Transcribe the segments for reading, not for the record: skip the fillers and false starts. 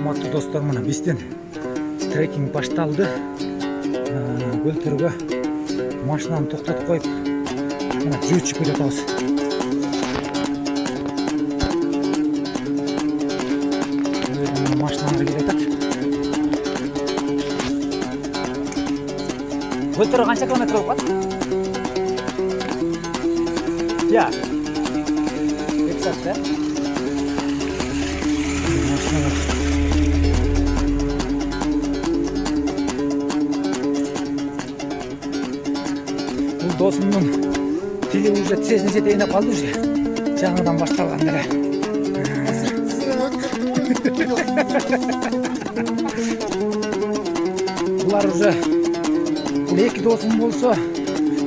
Саламаттуу достор, мына биздин трекинг башталды. Көлтөргө машинаны токтотуп коюп, мына жөөчүп кетип атабыз. Машиналар келип атат. Көлтөргө канча километр болуп калат? Я. 2 саатта. Бұл досымның тили уже тізесінше дейініп қалды уже. Жаңадан башталған дәрі. Бұлар уже бұл екі досым болса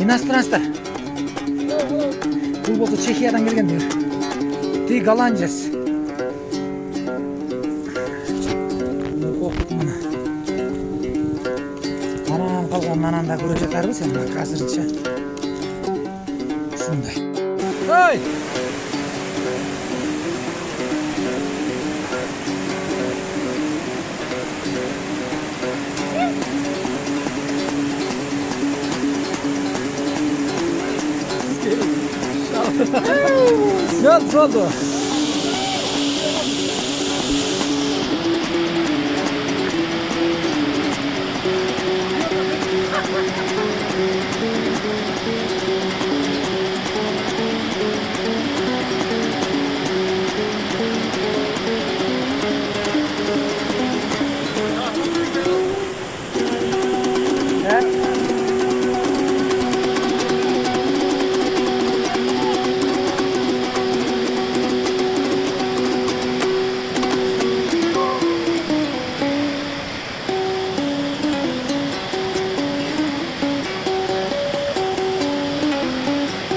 иностранстар. Бұл болса Чехиядан келгендер. Ти голландец. Анан қалған ананда көре жатарбыз енді қазірше. Шундай. Ой! Снят сразу.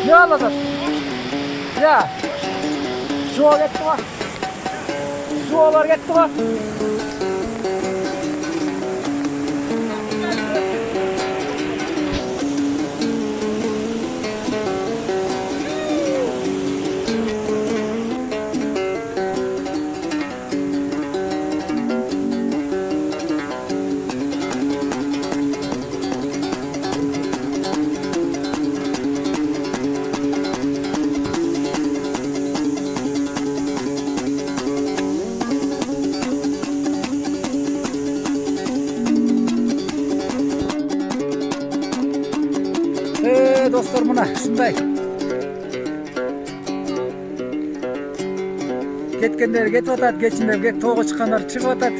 Ne anladın? Ya. Şu ol gitti mi? Şu olar gitti mi? Dostlar, mına şunday. Ketkenler ketip atat, geçinler toğa çıkanlar çıkıp atat.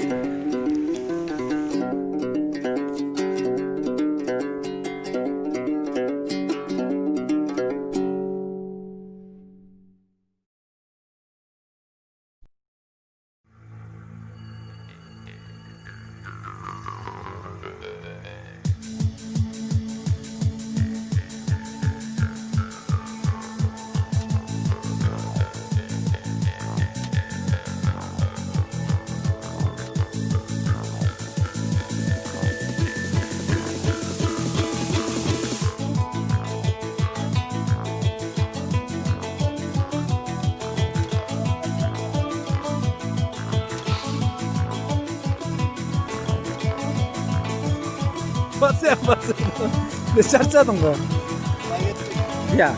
Basın. Ne çarçadın bu? Ya.